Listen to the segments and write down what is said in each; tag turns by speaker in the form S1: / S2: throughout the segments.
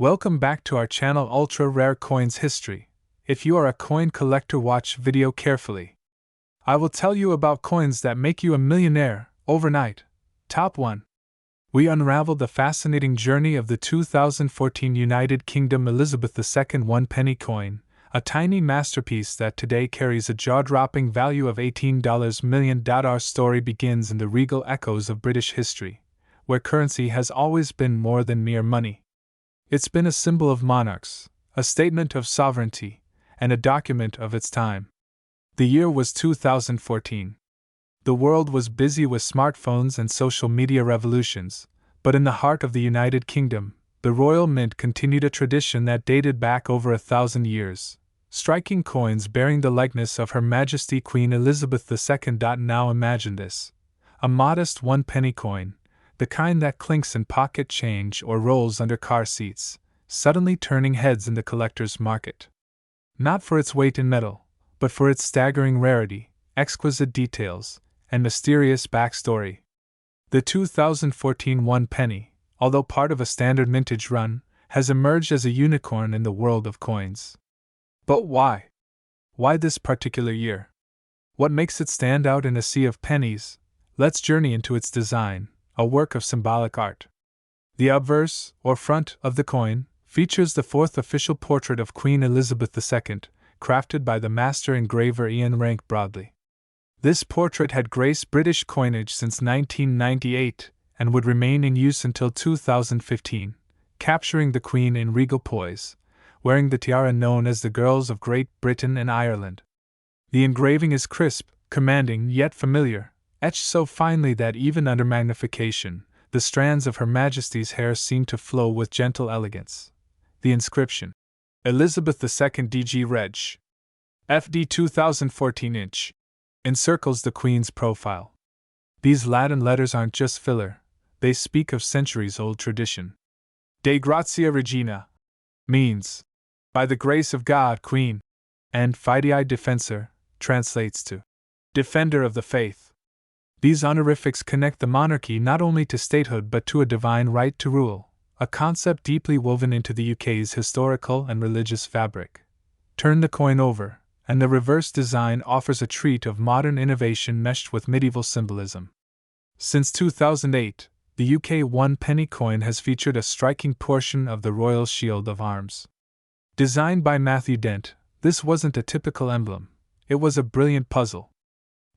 S1: Welcome back to our channel Ultra Rare Coins History. If you are a coin collector, watch video carefully. I will tell you about coins that make you a millionaire overnight. Top 1. We unravel the fascinating journey of the 2014 United Kingdom Elizabeth II 1 penny coin, a tiny masterpiece that today carries a jaw-dropping value of $18 million. Our story begins in the regal echoes of British history, where currency has always been more than mere money. It's been a symbol of monarchs, a statement of sovereignty, and a document of its time. The year was 2014. The world was busy with smartphones and social media revolutions, but in the heart of the United Kingdom, the Royal Mint continued a tradition that dated back over 1,000 years, striking coins bearing the likeness of Her Majesty Queen Elizabeth II. Now imagine this: a modest 1 penny coin, the kind that clinks in pocket change or rolls under car seats, suddenly turning heads in the collector's market. Not for its weight in metal, but for its staggering rarity, exquisite details, and mysterious backstory. The 2014 1 penny, although part of a standard mintage run, has emerged as a unicorn in the world of coins. But why? Why this particular year? What makes it stand out in a sea of pennies? Let's journey into its design, a work of symbolic art. The obverse, or front, of the coin features the fourth official portrait of Queen Elizabeth II, crafted by the master engraver Ian Rank Broadley. This portrait had graced British coinage since 1998 and would remain in use until 2015, capturing the Queen in regal poise, wearing the tiara known as the Girls of Great Britain and Ireland. The engraving is crisp, commanding, yet familiar, etched so finely that even under magnification, the strands of Her Majesty's hair seem to flow with gentle elegance. The inscription, Elizabeth II DG Reg. FD 2014 inch, encircles the Queen's profile. These Latin letters aren't just filler, they speak of centuries-old tradition. De Grazia Regina means, by the grace of God, Queen, and Fidei Defensor translates to, Defender of the Faith. These honorifics connect the monarchy not only to statehood but to a divine right to rule, a concept deeply woven into the UK's historical and religious fabric. Turn the coin over, and the reverse design offers a treat of modern innovation meshed with medieval symbolism. Since 2008, the UK 1 penny coin has featured a striking portion of the Royal Shield of Arms. Designed by Matthew Dent, this wasn't a typical emblem, it was a brilliant puzzle.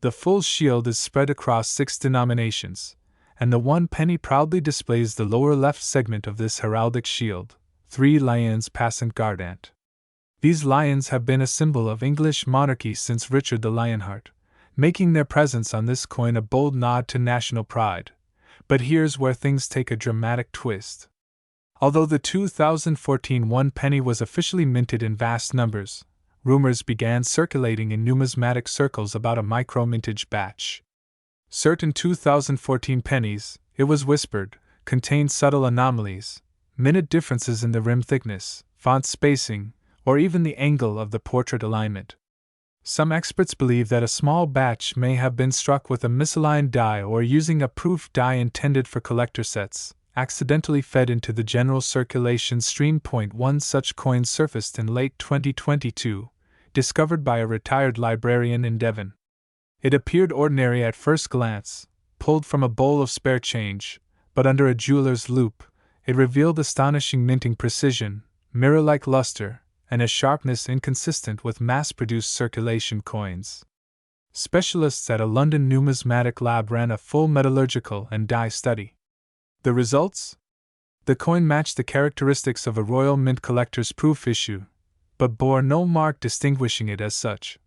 S1: The full shield is spread across 6 denominations, and the 1 penny proudly displays the lower left segment of this heraldic shield, 3 lions passant guardant. These lions have been a symbol of English monarchy since Richard the Lionheart, making their presence on this coin a bold nod to national pride. But here's where things take a dramatic twist. Although the 2014 1 penny was officially minted in vast numbers, rumors began circulating in numismatic circles about a micro-mintage batch. Certain 2014 pennies, it was whispered, contained subtle anomalies, minute differences in the rim thickness, font spacing, or even the angle of the portrait alignment. Some experts believe that a small batch may have been struck with a misaligned die or using a proof die intended for collector sets, accidentally fed into the general circulation stream. One such coin surfaced in late 2022, discovered by a retired librarian in Devon. It appeared ordinary at first glance, pulled from a bowl of spare change, but under a jeweler's loupe, it revealed astonishing minting precision, mirror-like luster, and a sharpness inconsistent with mass-produced circulation coins. Specialists at a London numismatic lab ran a full metallurgical and die study. The results? The coin matched the characteristics of a Royal Mint collector's proof issue, but bore no mark distinguishing it as such.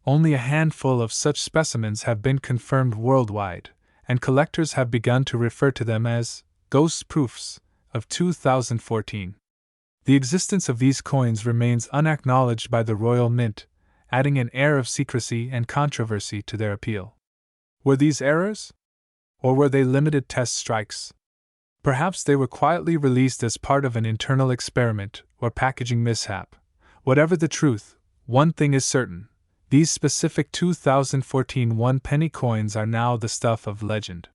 S1: Only a handful of such specimens have been confirmed worldwide, and collectors have begun to refer to them as ghost proofs of 2014. The existence of these coins remains unacknowledged by the Royal Mint, adding an air of secrecy and controversy to their appeal. Were these errors? Or were they limited test strikes? Perhaps they were quietly released as part of an internal experiment or packaging mishap. Whatever the truth, one thing is certain: these specific 2014 1 penny coins are now the stuff of legend.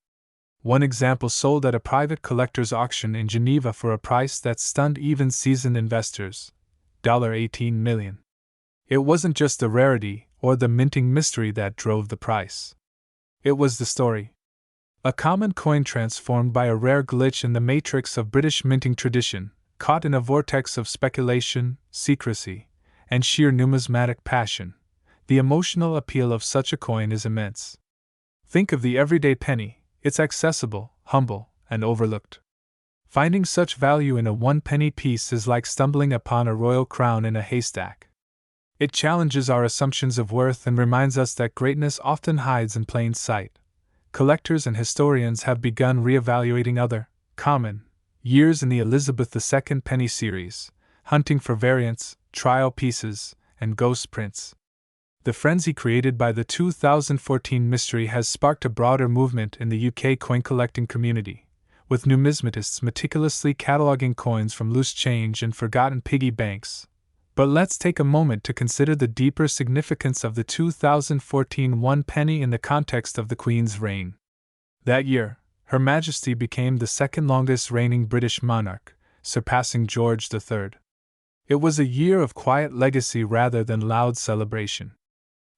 S1: One example sold at a private collector's auction in Geneva for a price that stunned even seasoned investors, $18 million. It wasn't just the rarity or the minting mystery that drove the price. It was the story. A common coin transformed by a rare glitch in the matrix of British minting tradition, caught in a vortex of speculation, secrecy, and sheer numismatic passion. The emotional appeal of such a coin is immense. Think of the everyday penny. It's accessible, humble, and overlooked. Finding such value in a one-penny piece is like stumbling upon a royal crown in a haystack. It challenges our assumptions of worth and reminds us that greatness often hides in plain sight. Collectors and historians have begun re-evaluating other, common, years in the Elizabeth II penny series, hunting for variants, trial pieces, and ghost prints. The frenzy created by the 2014 mystery has sparked a broader movement in the UK coin collecting community, with numismatists meticulously cataloguing coins from loose change and forgotten piggy banks. But let's take a moment to consider the deeper significance of the 2014 one penny in the context of the Queen's reign. That year, Her Majesty became the second longest reigning British monarch, surpassing George III. It was a year of quiet legacy rather than loud celebration.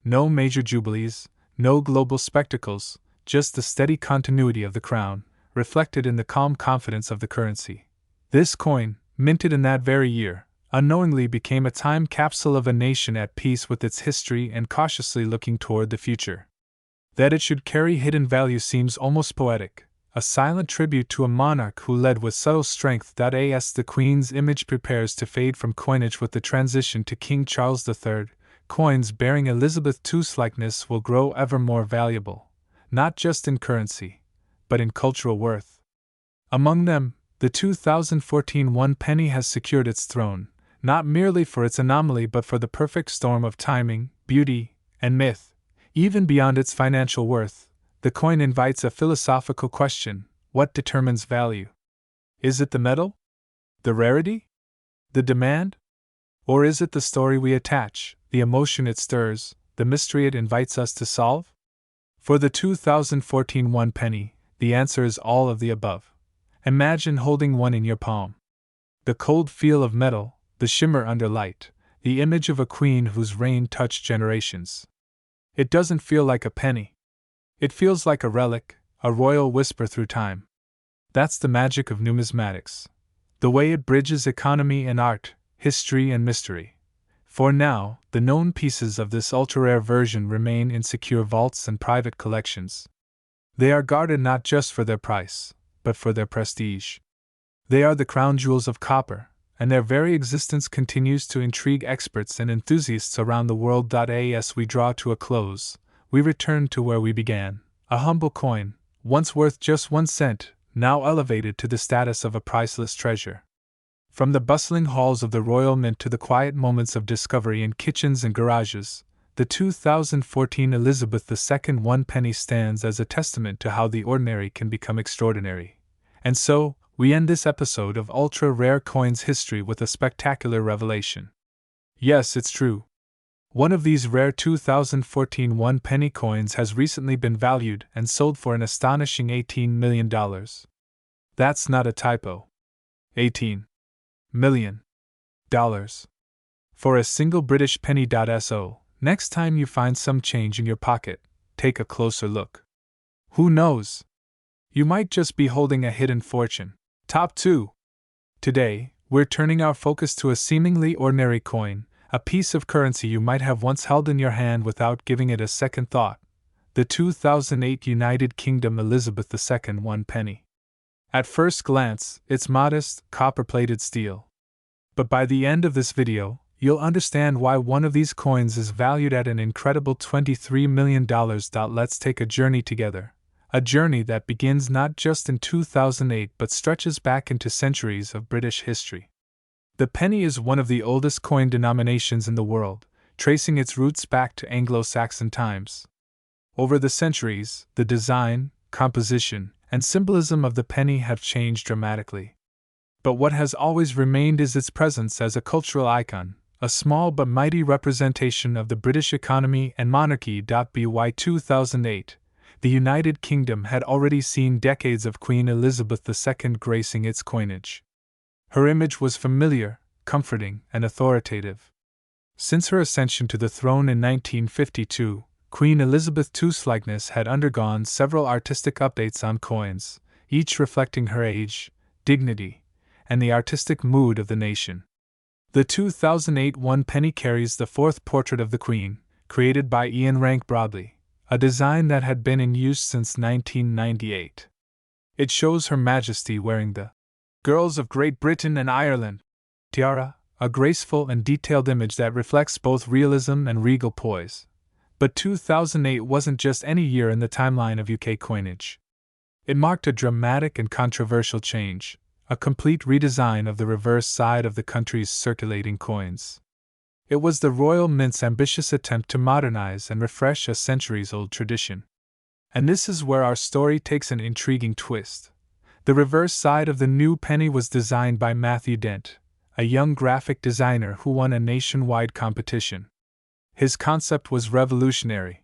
S1: No major jubilees, no global spectacles, just the steady continuity of the crown, reflected in the calm confidence of the currency. This coin, minted in that very year, unknowingly became a time capsule of a nation at peace with its history and cautiously looking toward the future. That it should carry hidden value seems almost poetic, a silent tribute to a monarch who led with subtle strength. As the Queen's image prepares to fade from coinage with the transition to King Charles III, coins bearing Elizabeth II's likeness will grow ever more valuable, not just in currency, but in cultural worth. Among them, the 2014 one penny has secured its throne, not merely for its anomaly but for the perfect storm of timing, beauty, and myth. Even beyond its financial worth, the coin invites a philosophical question: what determines value? Is it the metal? The rarity? The demand? Or is it the story we attach, the emotion it stirs, the mystery it invites us to solve? For the 2014 one penny, the answer is all of the above. Imagine holding one in your palm. The cold feel of metal, the shimmer under light, the image of a queen whose reign touched generations. It doesn't feel like a penny. It feels like a relic, a royal whisper through time. That's the magic of numismatics. The way it bridges economy and art, history and mystery. For now, the known pieces of this ultra-rare version remain in secure vaults and private collections. They are guarded not just for their price, but for their prestige. They are the crown jewels of copper, and their very existence continues to intrigue experts and enthusiasts around the world. As we draw to a close, we return to where we began, a humble coin, once worth just 1 cent, now elevated to the status of a priceless treasure. From the bustling halls of the Royal Mint to the quiet moments of discovery in kitchens and garages, the 2014 Elizabeth II one penny stands as a testament to how the ordinary can become extraordinary. And so, we end this episode of Ultra Rare Coins History with a spectacular revelation. Yes, it's true. One of these rare 2014 one penny coins has recently been valued and sold for an astonishing $18 million. That's not a typo. $18 million. For a single British penny. So, next time you find some change in your pocket, take a closer look. Who knows? You might just be holding a hidden fortune. Top 2. Today, we're turning our focus to a seemingly ordinary coin, a piece of currency you might have once held in your hand without giving it a second thought: the 2008 United Kingdom Elizabeth II one penny. At first glance, it's modest, copper-plated steel. But by the end of this video, you'll understand why one of these coins is valued at an incredible $23 million. Let's take a journey together. A journey that begins not just in 2008 but stretches back into centuries of British history. The penny is one of the oldest coin denominations in the world, tracing its roots back to Anglo-Saxon times. Over the centuries, the design, composition, and symbolism of the penny have changed dramatically. But what has always remained is its presence as a cultural icon, a small but mighty representation of the British economy and monarchy. By 2008, The United Kingdom had already seen decades of Queen Elizabeth II gracing its coinage. Her image was familiar, comforting, and authoritative. Since her ascension to the throne in 1952, Queen Elizabeth II's likeness had undergone several artistic updates on coins, each reflecting her age, dignity, and the artistic mood of the nation. The 2008 one penny carries the fourth portrait of the Queen, created by Ian Rank Broadley, a design that had been in use since 1998. It shows Her Majesty wearing the Girls of Great Britain and Ireland tiara, a graceful and detailed image that reflects both realism and regal poise. But 2008 wasn't just any year in the timeline of UK coinage. It marked a dramatic and controversial change, a complete redesign of the reverse side of the country's circulating coins. It was the Royal Mint's ambitious attempt to modernize and refresh a centuries-old tradition. And this is where our story takes an intriguing twist. The reverse side of the new penny was designed by Matthew Dent, a young graphic designer who won a nationwide competition. His concept was revolutionary.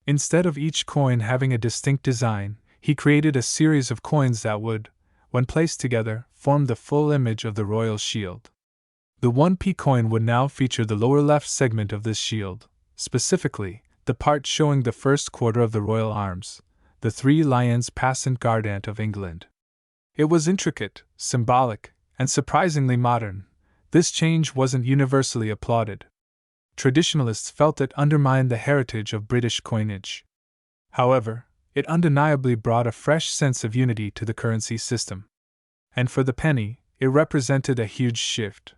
S1: Instead of each coin having a distinct design, he created a series of coins that would, when placed together, form the full image of the royal shield. The 1p coin would now feature the lower left segment of this shield, specifically, the part showing the first quarter of the royal arms, the three lions passant guardant of England. It was intricate, symbolic, and surprisingly modern. This change wasn't universally applauded. Traditionalists felt it undermined the heritage of British coinage. However, it undeniably brought a fresh sense of unity to the currency system. And for the penny, it represented a huge shift.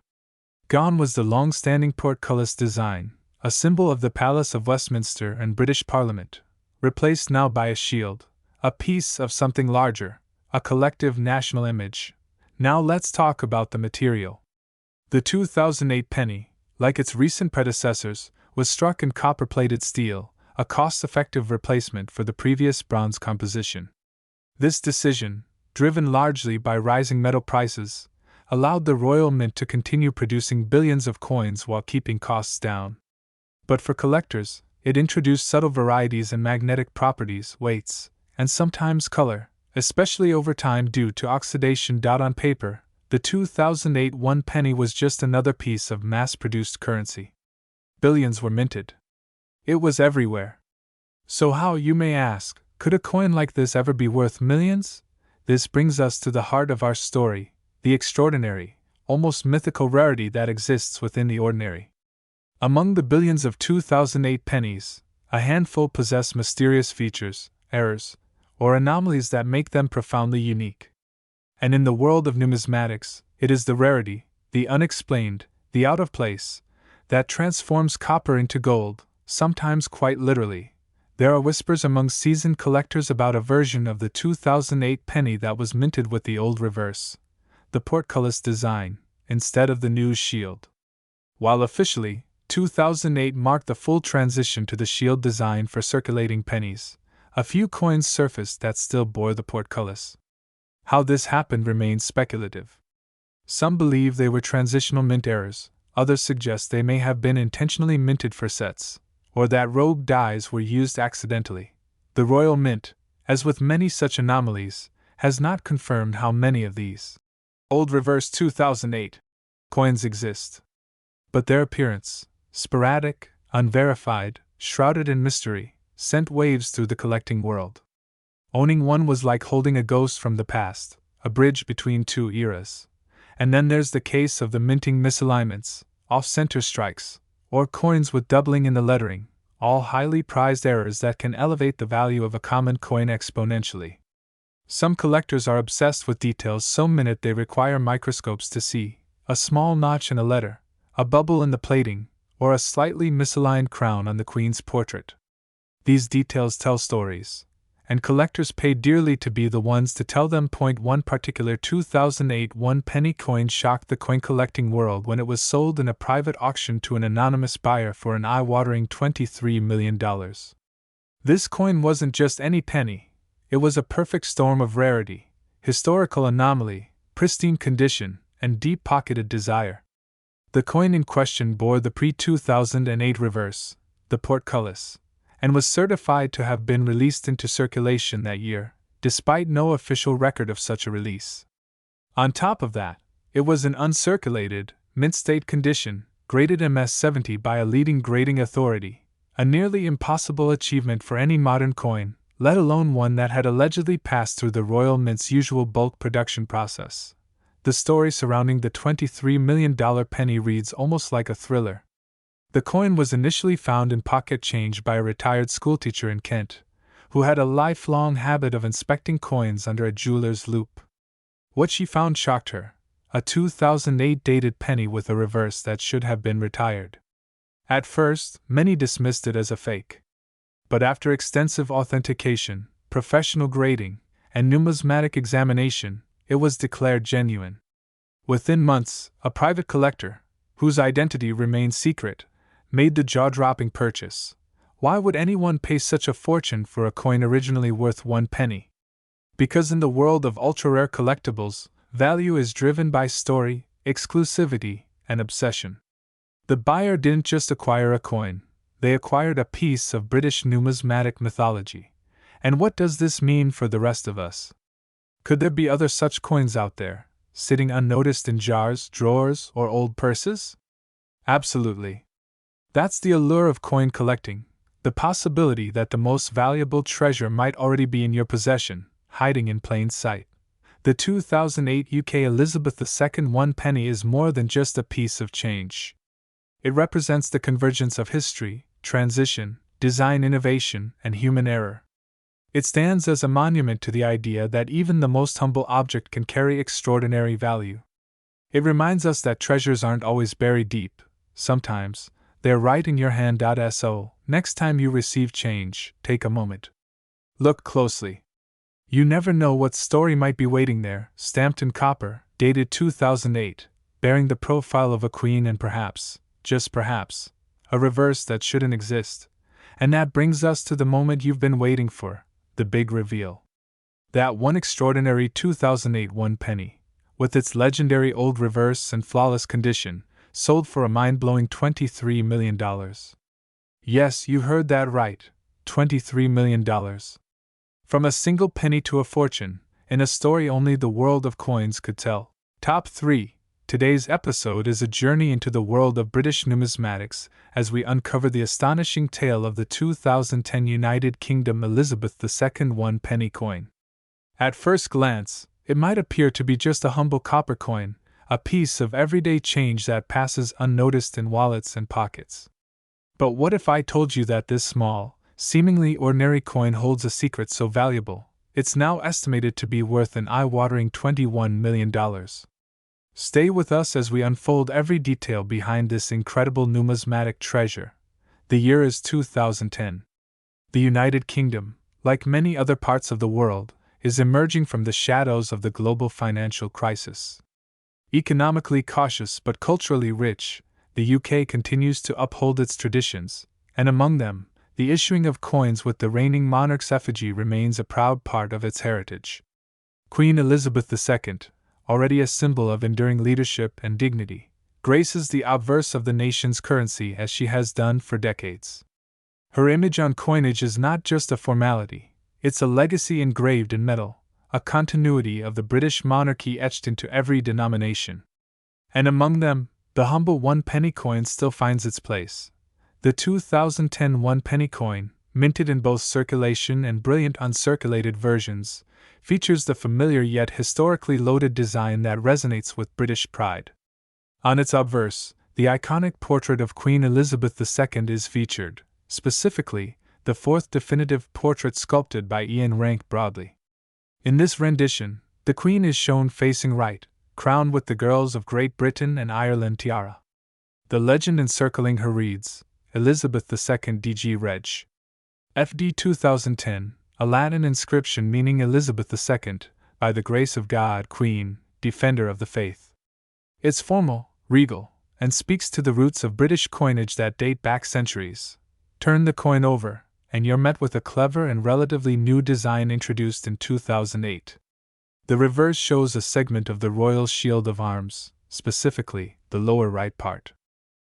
S1: Gone was the long-standing portcullis design, a symbol of the Palace of Westminster and British Parliament, replaced now by a shield, a piece of something larger, a collective national image. Now let's talk about the material. The 2008 penny, like its recent predecessors, was struck in copper-plated steel, a cost-effective replacement for the previous bronze composition. This decision, driven largely by rising metal prices, allowed the Royal Mint to continue producing billions of coins while keeping costs down. But for collectors, it introduced subtle varieties in magnetic properties, weights, and sometimes color, especially over time due to oxidation. On paper, the 2008 one penny was just another piece of mass-produced currency. Billions were minted. It was everywhere. So how, you may ask, could a coin like this ever be worth millions? This brings us to the heart of our story, the extraordinary, almost mythical rarity that exists within the ordinary. Among the billions of 2008 pennies, a handful possess mysterious features, errors, or anomalies that make them profoundly unique. And in the world of numismatics, it is the rarity, the unexplained, the out of place, that transforms copper into gold, sometimes quite literally. There are whispers among seasoned collectors about a version of the 2008 penny that was minted with the old reverse, the portcullis design, instead of the new shield. While officially, 2008 marked the full transition to the shield design for circulating pennies, a few coins surfaced that still bore the portcullis. How this happened remains speculative. Some believe they were transitional mint errors, others suggest they may have been intentionally minted for sets, or that rogue dies were used accidentally. The Royal Mint, as with many such anomalies, has not confirmed how many of these old reverse 2008 coins exist. But their appearance, sporadic, unverified, shrouded in mystery, sent waves through the collecting world. Owning one was like holding a ghost from the past, a bridge between two eras. And then there's the case of the minting misalignments, off-center strikes, or coins with doubling in the lettering, all highly prized errors that can elevate the value of a common coin exponentially. Some collectors are obsessed with details so minute they require microscopes to see a small notch in a letter, a bubble in the plating, or a slightly misaligned crown on the Queen's portrait. These details tell stories, and collectors pay dearly to be the ones to tell them. One particular 2008 one penny coin shocked the coin collecting world when it was sold in a private auction to an anonymous buyer for an eye-watering $23 million. This coin wasn't just any penny, it was a perfect storm of rarity, historical anomaly, pristine condition, and deep-pocketed desire. The coin in question bore the pre-2008 reverse, the portcullis, and was certified to have been released into circulation that year, despite no official record of such a release. On top of that, it was in uncirculated, mint-state condition, graded MS-70 by a leading grading authority, a nearly impossible achievement for any modern coin, let alone one that had allegedly passed through the Royal Mint's usual bulk production process. The story surrounding the $23 million penny reads almost like a thriller. The coin was initially found in pocket change by a retired schoolteacher in Kent, who had a lifelong habit of inspecting coins under a jeweler's loupe. What she found shocked her: a 2008 dated penny with a reverse that should have been retired. At first, many dismissed it as a fake. But after extensive authentication, professional grading, and numismatic examination, it was declared genuine. Within months, a private collector, whose identity remained secret, made the jaw-dropping purchase. Why would anyone pay such a fortune for a coin originally worth 1 penny? Because in the world of ultra-rare collectibles, value is driven by story, exclusivity, and obsession. The buyer didn't just acquire a coin, they acquired a piece of British numismatic mythology. And what does this mean for the rest of us? Could there be other such coins out there, sitting unnoticed in jars, drawers, or old purses? Absolutely. That's the allure of coin collecting, the possibility that the most valuable treasure might already be in your possession, hiding in plain sight. The 2008 UK Elizabeth II 1 penny is more than just a piece of change. It represents the convergence of history, transition, design innovation, and human error. It stands as a monument to the idea that even the most humble object can carry extraordinary value. It reminds us that treasures aren't always buried deep. Sometimes, they're right in your hand. So, next time you receive change, take a moment. Look closely. You never know what story might be waiting there, stamped in copper, dated 2008, bearing the profile of a queen and perhaps, just perhaps, a reverse that shouldn't exist. And that brings us to the moment you've been waiting for, the big reveal. That one extraordinary 2008 1 penny, with its legendary old reverse and flawless condition, sold for a mind-blowing $23 million. Yes, you heard that right, $23 million. From a single penny to a fortune, in a story only the world of coins could tell. Top 3. Today's episode is a journey into the world of British numismatics as we uncover the astonishing tale of the 2010 United Kingdom Elizabeth II 1 penny coin. At first glance, it might appear to be just a humble copper coin, a piece of everyday change that passes unnoticed in wallets and pockets. But what if I told you that this small, seemingly ordinary coin holds a secret so valuable, it's now estimated to be worth an eye-watering $21 million. Stay with us as we unfold every detail behind this incredible numismatic treasure. The year is 2010. The United Kingdom, like many other parts of the world, is emerging from the shadows of the global financial crisis. Economically cautious but culturally rich, the UK continues to uphold its traditions, and among them, the issuing of coins with the reigning monarch's effigy remains a proud part of its heritage. Queen Elizabeth II, already a symbol of enduring leadership and dignity, graces the obverse of the nation's currency as she has done for decades. Her image on coinage is not just a formality, it's a legacy engraved in metal, a continuity of the British monarchy etched into every denomination. And among them, the humble 1 penny coin still finds its place. The 2010 1 penny coin, minted in both circulation and brilliant uncirculated versions, features the familiar yet historically loaded design that resonates with British pride. On its obverse, the iconic portrait of Queen Elizabeth II is featured, specifically, the fourth definitive portrait sculpted by Ian Rank Broadley. In this rendition, the Queen is shown facing right, crowned with the girls of Great Britain and Ireland tiara. The legend encircling her reads, Elizabeth II DG Reg. FD 2010, a Latin inscription meaning Elizabeth II, by the grace of God, Queen, Defender of the Faith. It's formal, regal, and speaks to the roots of British coinage that date back centuries. Turn the coin over, and you're met with a clever and relatively new design introduced in 2008. The reverse shows a segment of the royal shield of arms, specifically, the lower right part.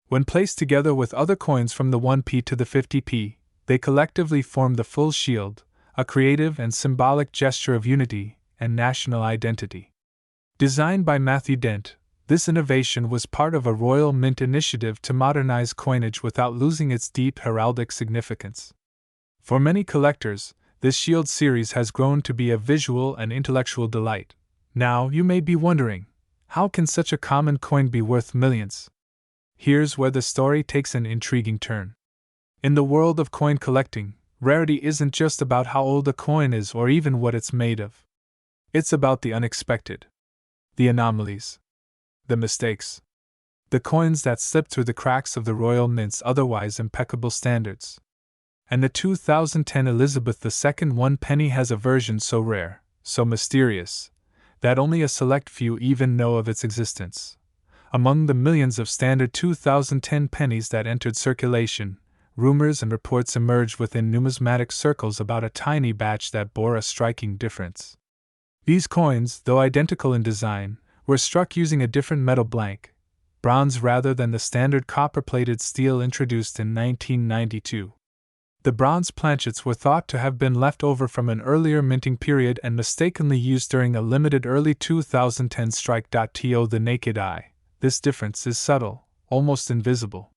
S1: When placed together with other coins from the 1p to the 50p, They collectively form the full shield, a creative and symbolic gesture of unity and national identity. Designed by Matthew Dent, this innovation was part of a Royal Mint initiative to modernize coinage without losing its deep heraldic significance. For many collectors, this shield series has grown to be a visual and intellectual delight. Now, you may be wondering, how can such a common coin be worth millions? Here's where the story takes an intriguing turn. In the world of coin collecting, rarity isn't just about how old a coin is or even what it's made of. It's about the unexpected, the anomalies, the mistakes, the coins that slip through the cracks of the Royal Mint's otherwise impeccable standards. And the 2010 Elizabeth II 1 penny has a version so rare, so mysterious, that only a select few even know of its existence. Among the millions of standard 2010 pennies that entered circulation, rumors and reports emerged within numismatic circles about a tiny batch that bore a striking difference. These coins, though identical in design, were struck using a different metal blank, bronze rather than the standard copper-plated steel introduced in 1992. The bronze planchets were thought to have been left over from an earlier minting period and mistakenly used during a limited early 2010 strike. To the naked eye, this difference is subtle, almost invisible.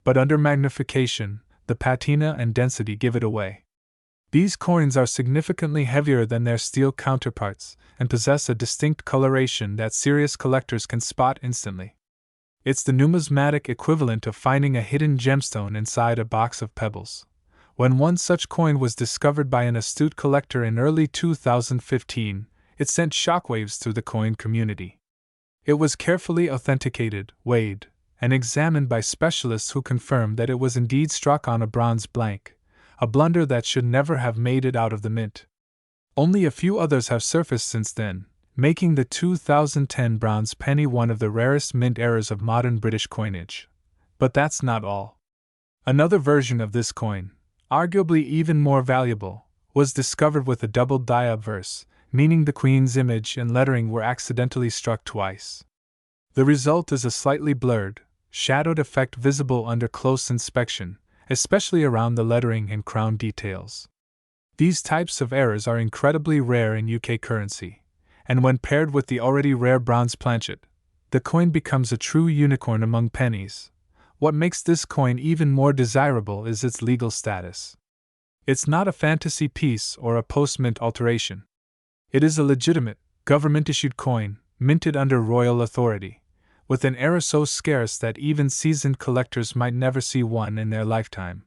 S1: But under magnification, the patina and density give it away. These coins are significantly heavier than their steel counterparts and possess a distinct coloration that serious collectors can spot instantly. It's the numismatic equivalent of finding a hidden gemstone inside a box of pebbles. When one such coin was discovered by an astute collector in early 2015, it sent shockwaves through the coin community. It was carefully authenticated, weighed, and examined by specialists who confirmed that it was indeed struck on a bronze blank, a blunder that should never have made it out of the mint. Only a few others have surfaced since then, making the 2010 bronze penny one of the rarest mint errors of modern British coinage. But that's not all. Another version of this coin, arguably even more valuable, was discovered with a double die obverse, meaning the Queen's image and lettering were accidentally struck twice. The result is a slightly blurred, shadowed effect visible under close inspection, especially around the lettering and crown details. These types of errors are incredibly rare in UK currency, and when paired with the already rare bronze planchet, the coin becomes a true unicorn among pennies. What makes this coin even more desirable is its legal status. It's not a fantasy piece or a post-mint alteration. It is a legitimate, government-issued coin, minted under royal authority, with an error so scarce that even seasoned collectors might never see one in their lifetime.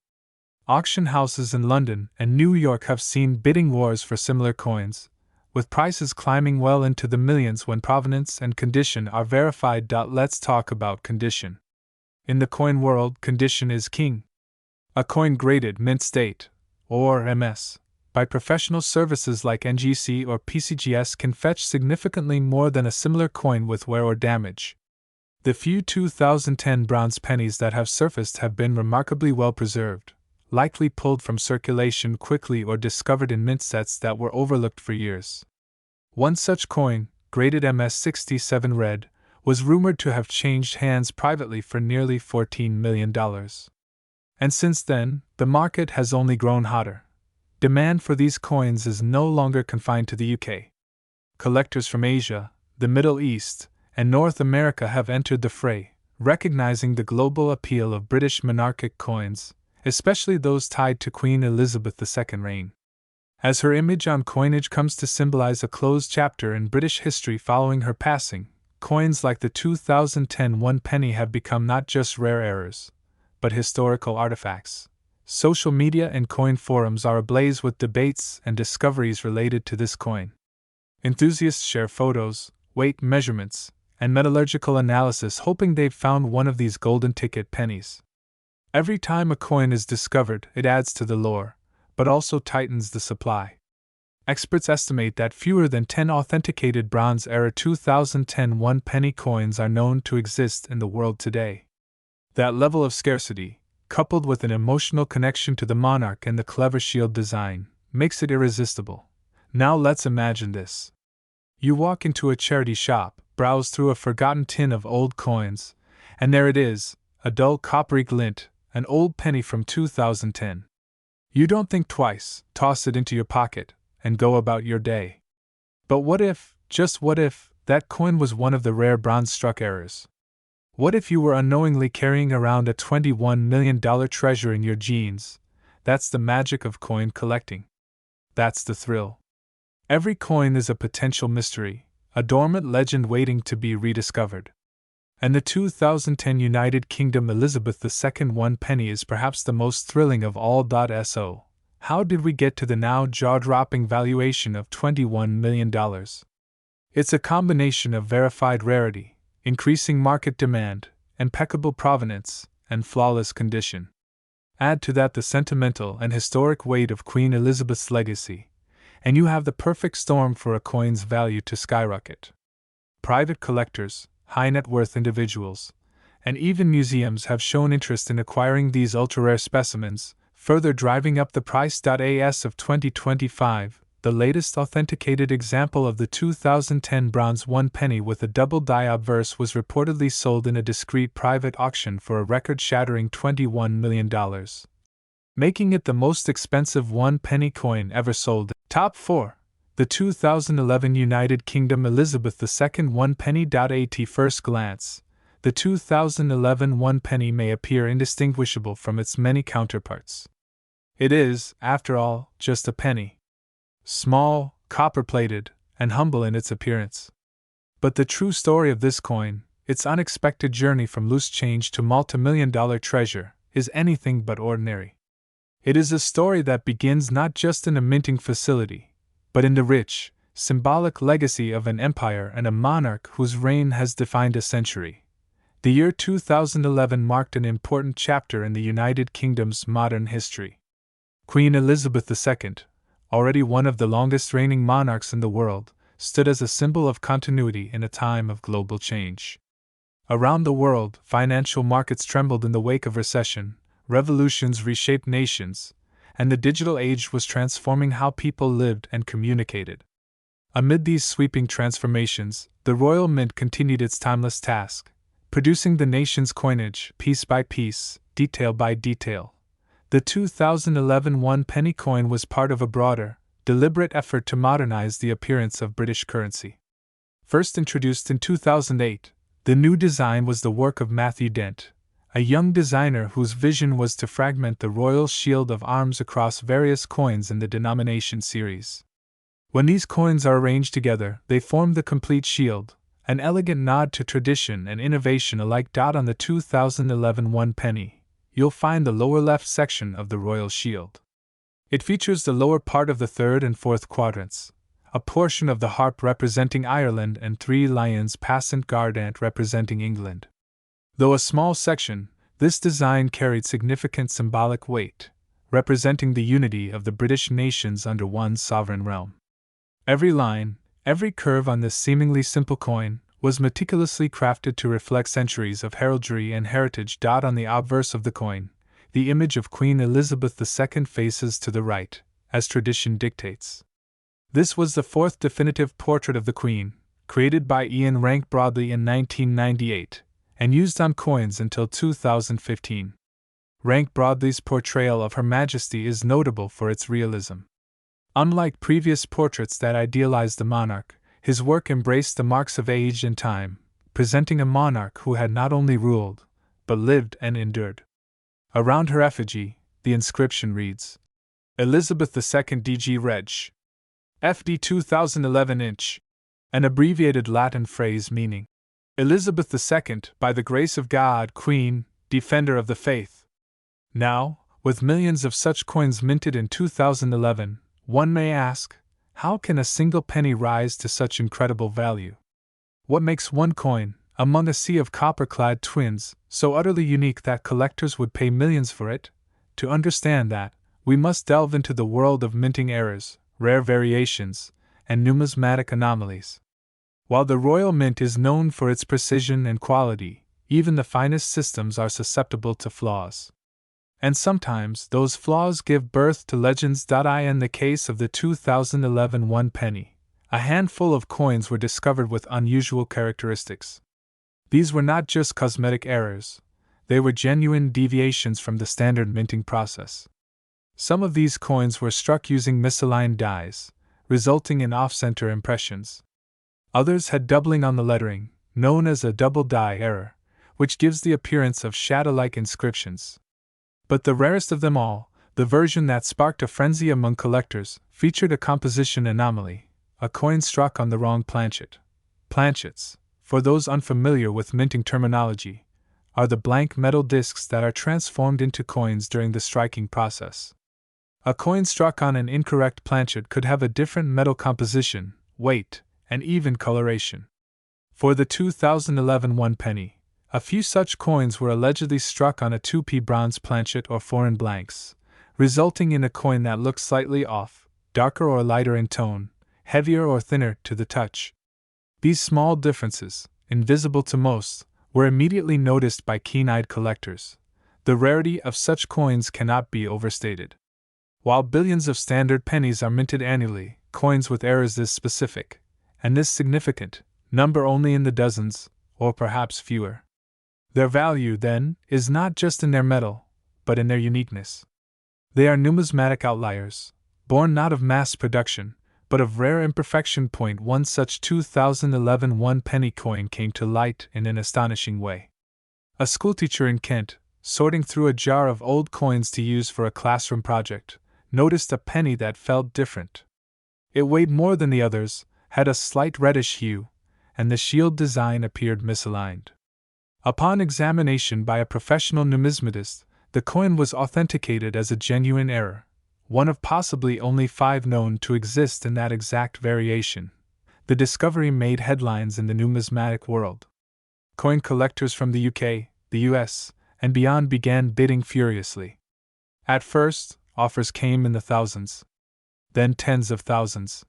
S1: Auction houses in London and New York have seen bidding wars for similar coins, with prices climbing well into the millions when provenance and condition are verified. Let's talk about condition. In the coin world, condition is king. A coin graded mint state, or MS, by professional services like NGC or PCGS can fetch significantly more than a similar coin with wear or damage. The few 2010 bronze pennies that have surfaced have been remarkably well preserved, likely pulled from circulation quickly or discovered in mint sets that were overlooked for years. One such coin, graded MS67 red, was rumored to have changed hands privately for nearly $14 million. And since then, the market has only grown hotter. Demand for these coins is no longer confined to the UK. Collectors from Asia, the Middle East, and North America have entered the fray, recognizing the global appeal of British monarchic coins, especially those tied to Queen Elizabeth II's reign. As her image on coinage comes to symbolize a closed chapter in British history following her passing, coins like the 2010 1 penny have become not just rare errors, but historical artifacts. Social media and coin forums are ablaze with debates and discoveries related to this coin. Enthusiasts share photos, weight measurements, and metallurgical analysis hoping they've found one of these golden ticket pennies. Every time a coin is discovered, it adds to the lore, but also tightens the supply. Experts estimate that fewer than 10 authenticated Bronze-era 2010 1 penny coins are known to exist in the world today. That level of scarcity, coupled with an emotional connection to the monarch and the clever shield design, makes it irresistible. Now let's imagine this. You walk into a charity shop, browse through a forgotten tin of old coins, and there it is, a dull coppery glint, an old penny from 2010. You don't think twice, toss it into your pocket, and go about your day. But what if, just what if, that coin was one of the rare bronze-struck errors? What if you were unknowingly carrying around a $21 million treasure in your jeans? That's the magic of coin collecting. That's the thrill. Every coin is a potential mystery, a dormant legend waiting to be rediscovered. And the 2010 United Kingdom Elizabeth II 1 penny is perhaps the most thrilling of all. So, how did we get to the now jaw-dropping valuation of $21 million? It's a combination of verified rarity, increasing market demand, impeccable provenance, and flawless condition. Add to that the sentimental and historic weight of Queen Elizabeth's legacy, and you have the perfect storm for a coin's value to skyrocket. Private collectors, high-net-worth individuals, and even museums have shown interest in acquiring these ultra-rare specimens, further driving up the price. As of 2025, the latest authenticated example of the 2010 bronze 1 penny with a double die obverse was reportedly sold in a discreet private auction for a record-shattering $21 million, making it the most expensive 1 penny coin ever sold. Top 4. The 2011 United Kingdom Elizabeth II 1 penny. At first glance, the 2011 1 penny may appear indistinguishable from its many counterparts. It is, after all, just a penny. Small, copper-plated, and humble in its appearance. But the true story of this coin, its unexpected journey from loose change to multi-million-dollar treasure, is anything but ordinary. It is a story that begins not just in a minting facility, but in the rich, symbolic legacy of an empire and a monarch whose reign has defined a century. The year 2011 marked an important chapter in the United Kingdom's modern history. Queen Elizabeth II, already one of the longest-reigning monarchs in the world, stood as a symbol of continuity in a time of global change. Around the world, financial markets trembled in the wake of recession, revolutions reshaped nations, and the digital age was transforming how people lived and communicated. Amid these sweeping transformations, the Royal Mint continued its timeless task, producing the nation's coinage piece by piece, detail by detail. The 2011 1 penny coin was part of a broader, deliberate effort to modernize the appearance of British currency. First introduced in 2008, the new design was the work of Matthew Dent, a young designer whose vision was to fragment the royal shield of arms across various coins in the denomination series. When these coins are arranged together, they form the complete shield, an elegant nod to tradition and innovation alike. On the 2011 1 penny, you'll find the lower left section of the royal shield. It features the lower part of the third and fourth quadrants, a portion of the harp representing Ireland and 3 lions passant guardant representing England. Though a small section, this design carried significant symbolic weight, representing the unity of the British nations under one sovereign realm. Every line, every curve on this seemingly simple coin, was meticulously crafted to reflect centuries of heraldry and heritage. On the obverse of the coin, the image of Queen Elizabeth II faces to the right, as tradition dictates. This was the 4th definitive portrait of the Queen, created by Ian Rank Broadley in 1998, and used on coins until 2015. Rank Broadley's portrayal of Her Majesty is notable for its realism. Unlike previous portraits that idealized the monarch, his work embraced the marks of age and time, presenting a monarch who had not only ruled, but lived and endured. Around her effigy, the inscription reads, Elizabeth II DG Reg. FD 2011 inch, an abbreviated Latin phrase meaning, Elizabeth II, by the grace of God, Queen, Defender of the Faith. Now, with millions of such coins minted in 2011, one may ask, how can a single penny rise to such incredible value? What makes one coin, among a sea of copper-clad twins, so utterly unique that collectors would pay millions for it? To understand that, we must delve into the world of minting errors, rare variations, and numismatic anomalies. While the Royal Mint is known for its precision and quality, even the finest systems are susceptible to flaws. And sometimes those flaws give birth to legends. In the case of the 2011 1 penny, a handful of coins were discovered with unusual characteristics. These were not just cosmetic errors, they were genuine deviations from the standard minting process. Some of these coins were struck using misaligned dies, resulting in off-center impressions. Others had doubling on the lettering, known as a double die error, which gives the appearance of shadow-like inscriptions. But the rarest of them all, the version that sparked a frenzy among collectors, featured a composition anomaly, a coin struck on the wrong planchet. Planchets, for those unfamiliar with minting terminology, are the blank metal discs that are transformed into coins during the striking process. A coin struck on an incorrect planchet could have a different metal composition, weight, and even coloration. For the 2011 1 penny, a few such coins were allegedly struck on a 2p bronze planchet or foreign blanks, resulting in a coin that looked slightly off, darker or lighter in tone, heavier or thinner to the touch. These small differences, invisible to most, were immediately noticed by keen-eyed collectors. The rarity of such coins cannot be overstated. While billions of standard pennies are minted annually, coins with errors this specific, and this significant, number only in the dozens, or perhaps fewer. Their value, then, is not just in their metal, but in their uniqueness. They are numismatic outliers, born not of mass production, but of rare imperfection. One such 2011 1 penny coin came to light in an astonishing way. A schoolteacher in Kent, sorting through a jar of old coins to use for a classroom project, noticed a penny that felt different. It weighed more than the others, had a slight reddish hue, and the shield design appeared misaligned. Upon examination by a professional numismatist, the coin was authenticated as a genuine error, one of possibly only 5 known to exist in that exact variation. The discovery made headlines in the numismatic world. Coin collectors from the UK, the US, and beyond began bidding furiously. At first, offers came in the thousands, then tens of thousands.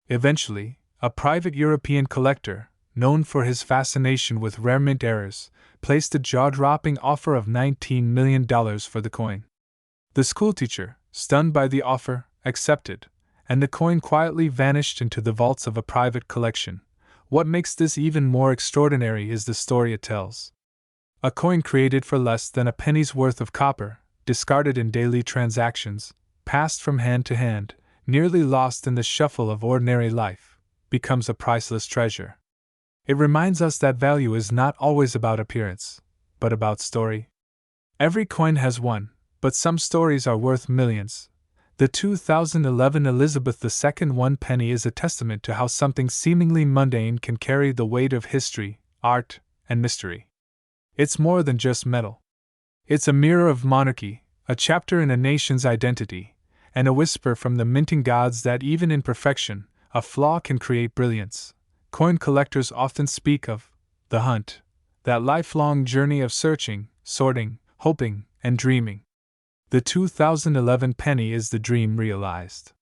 S1: Eventually, a private European collector, known for his fascination with rare mint errors, placed a jaw-dropping offer of $19 million for the coin. The schoolteacher, stunned by the offer, accepted, and the coin quietly vanished into the vaults of a private collection. What makes this even more extraordinary is the story it tells. A coin created for less than a penny's worth of copper, discarded in daily transactions, passed from hand to hand, nearly lost in the shuffle of ordinary life, becomes a priceless treasure. It reminds us that value is not always about appearance, but about story. Every coin has one, but some stories are worth millions. The 2011 Elizabeth II 1 penny is a testament to how something seemingly mundane can carry the weight of history, art, and mystery. It's more than just metal. It's a mirror of monarchy, a chapter in a nation's identity, and a whisper from the minting gods that even in perfection, a flaw can create brilliance. Coin collectors often speak of the hunt, that lifelong journey of searching, sorting, hoping, and dreaming. The 2011 penny is the dream realized.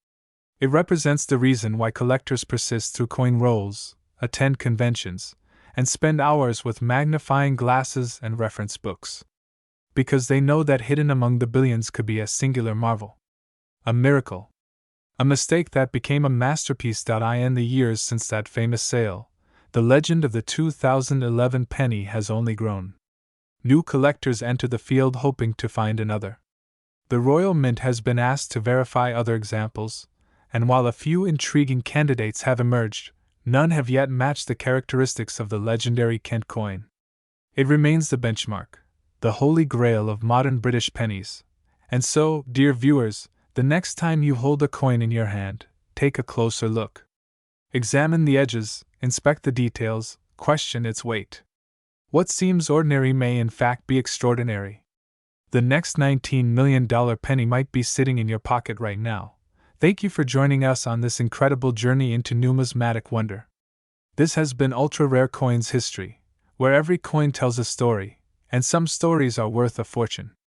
S1: It represents the reason why collectors persist through coin rolls, attend conventions, and spend hours with magnifying glasses and reference books. Because they know that hidden among the billions could be a singular marvel. A miracle. A mistake that became a masterpiece. In the years since that famous sale, the legend of the 2011 penny has only grown. New collectors enter the field hoping to find another. The Royal Mint has been asked to verify other examples, and while a few intriguing candidates have emerged, none have yet matched the characteristics of the legendary Kent coin. It remains the benchmark, the holy grail of modern British pennies. And so, dear viewers, the next time you hold a coin in your hand, take a closer look. Examine the edges, inspect the details, question its weight. What seems ordinary may in fact be extraordinary. The next $19 million penny might be sitting in your pocket right now. Thank you for joining us on this incredible journey into numismatic wonder. This has been Ultra Rare Coins History, where every coin tells a story, and some stories are worth a fortune.